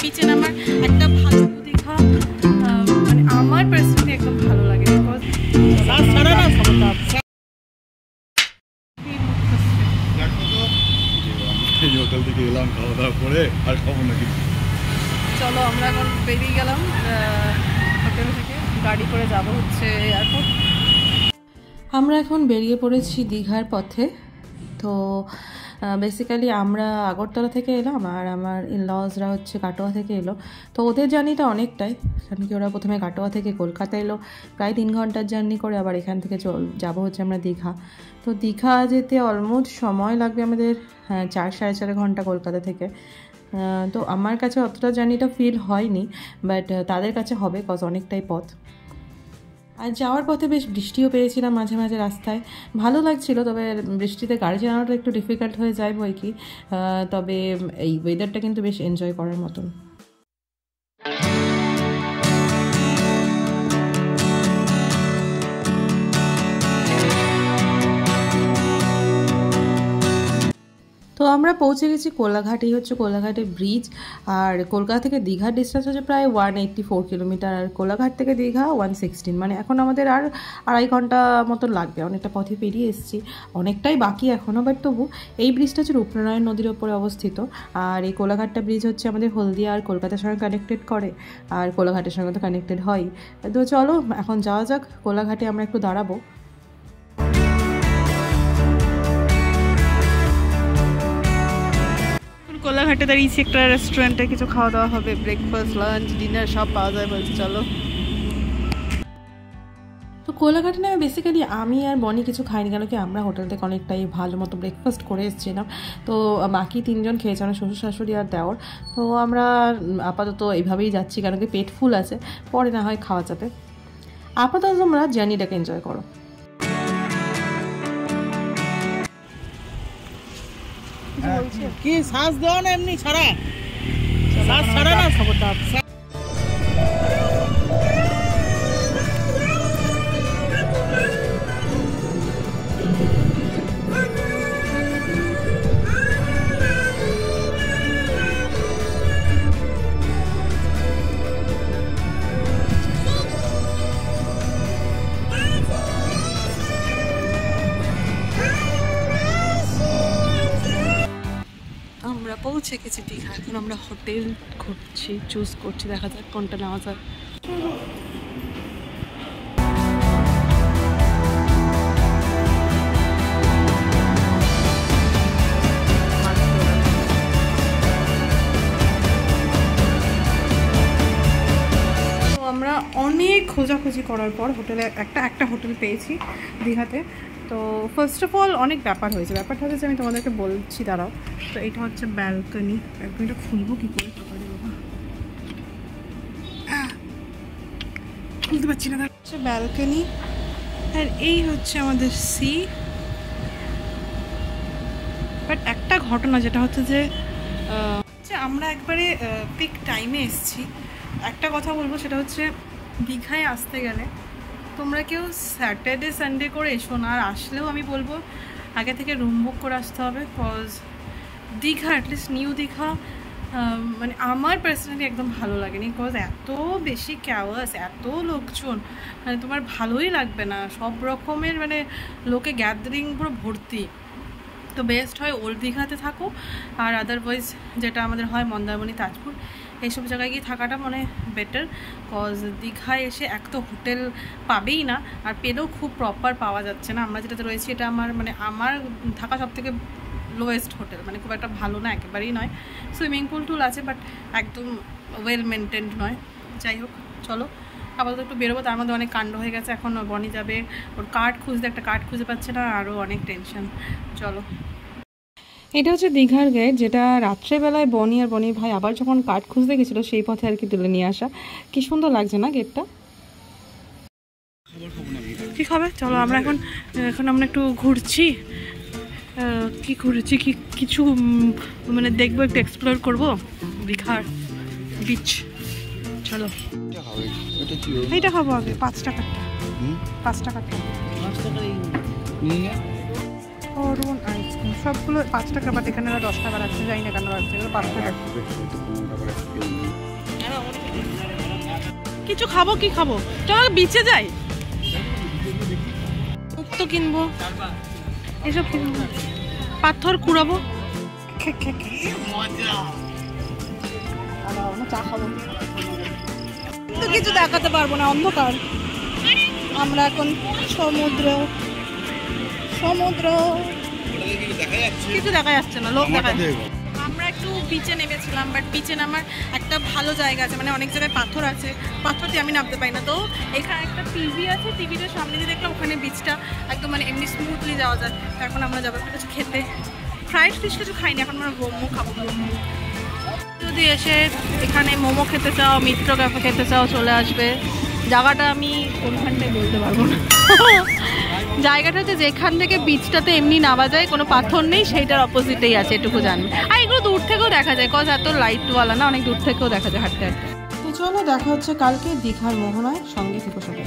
বিচে নামার একটা ভালো দীঘা মানে আমার পার্সোনালি একদম ভালো লাগে। হোটেল থেকে এলাম, খাওয়া দাওয়া করে আর খাবো না কিছু। চলো আমরা এখন বেরিয়ে গেলাম হোটেল থেকে, গাড়ি করে যাব হচ্ছে এয়ারপোর্ট। আমরা এখন বেরিয়ে পড়েছি দীঘার পথে। তো বেসিক্যালি আমরা আগরতলা থেকে এলাম আর আমার ইনলজরা হচ্ছে কাটোয়া থেকে এলো। তো ওদের জার্নিটা অনেকটাই, কারণ কি ওরা প্রথমে কাটোয়া থেকে কলকাতা এলো, প্রায় 3 ঘন্টার জার্নি করে, আবার এখান থেকে যাবো হচ্ছে আমরা দীঘা। তো দীঘা যেতে অলমোস্ট সময় লাগবে আমাদের 4-4.5 ঘন্টা কলকাতা থেকে। তো আমার কাছে অতটা জার্নিটা ফিল হয়নি, বাট তাদের কাছে হবে, কজ অনেকটাই পথ। আর যাওয়ার পথে বেশ বৃষ্টিও পেয়েছিলাম মাঝে মাঝে রাস্তায়, ভালো লাগছিল। তবে বৃষ্টিতে গাড়ি চালানোটা একটু ডিফিকাল্ট হয়ে যায় বই কি, তবে এই ওয়েদারটা কিন্তু বেশ এনজয় করার মতন। তো আমরা পৌঁছে গেছি কোলাঘাট। এই হচ্ছে কোলাঘাটে ব্রিজ। আর কলকাতা থেকে দীঘার ডিস্টেন্স হচ্ছে প্রায় 184 কিলোমিটার, আর কোলাঘাট থেকে দীঘা 116। মানে এখন আমাদের আর 2.5 ঘন্টা মতো লাগবে, অনেকটা পথে পেরিয়ে এসেছি, অনেকটাই বাকি এখনও। বাট তবু এই ব্রিজটা হচ্ছে রূপনারায়ণ নদীর ওপরে অবস্থিত। আর এই কোলাঘাটটা ব্রিজ হচ্ছে আমাদের হলদিয়া আর কলকাতার সঙ্গে কানেক্টেড করে, আর কোলাঘাটের সঙ্গে তো কানেক্টেড হয়। তো চলো এখন যাওয়া যাক, কোলাঘাটে আমরা একটু দাঁড়াবো। কোলাঘাটে দাঁড়িয়েছি একটা রেস্টুরেন্টে, কিছু খাওয়া দাওয়া হবে, ব্রেকফাস্ট লাঞ্চ ডিনার সব পাওয়া যায় বলছে। চলো। তো কোলাঘাটে না বেসিক্যালি আমি আর বনি কিছু খাইনি, কেন কি আমরা হোটেল থেকে অনেকটাই ভালো মতো ব্রেকফাস্ট করে এসেছিলাম। তো বাকি 3 জন খেয়েছে, আমার শ্বশুর শাশুড়ি আর দেওর। তো আমরা আপাতত এইভাবেই যাচ্ছি, কারণ কি পেট ফুল আছে, পরে না হয় খাওয়া যাবে। আপাতত তোমরা জার্নিটাকে এনজয় করো। কি শ্বাস দেওয়া না এমনি ছাড়া, শ্বাস ছাড়া না খবরদার। আমরা পৌঁছে গেছি দীঘা, এখন আমরা হোটেল খুঁজছি, চুজ করছি, দেখা যাক কোনটা নেওয়া যায়। তো আমরা অনেক খোঁজাখুঁজি করার পর হোটেলে একটা হোটেল পেয়েছি দীঘাতে। তো ফার্স্ট অফ অল অনেক ব্যাপার হয়েছে, ব্যাপারটা হচ্ছে আমি তোমাদেরকে বলছি, দাঁড়াও। তো এটা হচ্ছে ব্যালকনিটা খুলবো কী করে, খুলতে পারছি না। হচ্ছে ব্যালকনি, আর এই হচ্ছে আমাদের সি। বাট একটা ঘটনা যেটা হচ্ছে যে আমরা একবারে পিক টাইমে এসেছি। একটা কথা বলবো, সেটা হচ্ছে দীঘায় আসতে গেলে তোমরা কেউ স্যাটারডে সানডে করে এসো না, আর আসলেও আমি বলবো আগে থেকে রুম বুক করে আসতে হবে। Cause Digha, at least new Digha, মানে আমার পার্সোনালি একদম ভালো লাগেনি। কজ এত বেশি ক্যাওয়াস, এত লোকজন, মানে তোমার ভালোই লাগবে না, সব রকমের মানে লোকে গ্যাদারিং পুরো ভর্তি। তো বেস্ট হয় ওল্ড দীঘাতে থাকো, আর আদারওয়াইজ যেটা আমাদের হয় মন্দারমণি, তাজপুর, এইসব জায়গায় গিয়ে থাকাটা মানে বেটার। কজ দীঘায় এসে এক তো হোটেল পাবেই না, আর পেলেও খুব প্রপার পাওয়া যাচ্ছে না। আমরা যেটাতে রয়েছি এটা আমার থাকা সব থেকে লোয়েস্ট হোটেল, মানে খুব একটা ভালো না, একেবারেই নয়। সুইমিং পুল টুল আছে, বাট একদম ওয়েল মেনটেন্ড নয়। যাই হোক, চলো আপাতত একটু বেরোবো। তার মধ্যে অনেক কাণ্ড হয়ে গেছে, এখন বনি যাবে ওর কার্ড খুঁজতে, একটা কার্ড খুঁজে পাচ্ছে না, আরও অনেক টেনশন। চলো। এটা হচ্ছে দীঘার গেট, যেটা রাত্রেবেলায় বনি আর বনির ভাই আবার যখন কার্ড খুঁজতে গেছিলো সেই পথে আর কি তুলে নিয়ে আসা। কি সুন্দর লাগছে না গেটটা? কি খাবে? চলো আমরা এখন আমরা একটু ঘুরছি, কিছু মানে দেখবো, একটু এক্সপ্লোর করবো দীঘার বিচ। চলো এইটা খাবো আগে, 5 টাকারটা। 5 টাকারটা। অরুণ আইসক্রিম সবগুলো 5 টাকা, বাট এখানে 10 টাকা রাখছে, যাই না কেন রাখছে, এগুলো 5 টাকা। কিছু খাবো, কি খাবো? চলো বিচে যাই, তো কিনবো, এসব কিনবো, পাথর কুড়াবো, চা খাবো। তো কিছু দেখাতে পারবো না, অন্ধকার। আমরা এখন সমুদ্র, কিছু দেখা যাচ্ছে না, লোক দেখা যাচ্ছে। আমরা একটু বিচে নেমেছিলাম, বাট বিচে নামার একটা ভালো জায়গা আছে, মানে অনেক জায়গায় পাথর আছে, পাথর দিয়ে আমি নামতে পারি না। তো এখানে একটা টিভি আছে, টিভিটার সামনে দিয়ে দেখলাম ওখানে বিচটা একদম মানে এমনি স্মুথলি যাওয়া যায়। তো এখন আমরা যাবো একটু কিছু খেতে। ফ্রাইড ফিশ কিছু খাইনি, এখন আমরা মোমো খাবো। যদি এসে এখানে মোমো খেতে চাও, মিত্র ক্যাফে খেতে চাও, চলে আসবে। জায়গাটা আমি কোনখানটায় বলতে পারবো না। জায়গাটা হচ্ছে যেখান থেকে বিচটাতে এমনি নামা যায়, কোনো পাথর নেই, সেইটার অপোজিটেই আছে, এটুকু জানবে। আর এগুলো দূর থেকেও দেখা যায়, কজ এত লাইটওয়ালা না, অনেক দূর থেকেও দেখা যায় হাঁটতে হাঁটতে। তো চলো দেখা হচ্ছে কালকে দীঘার মোহনায়, সঙ্গে থেকে সাথে।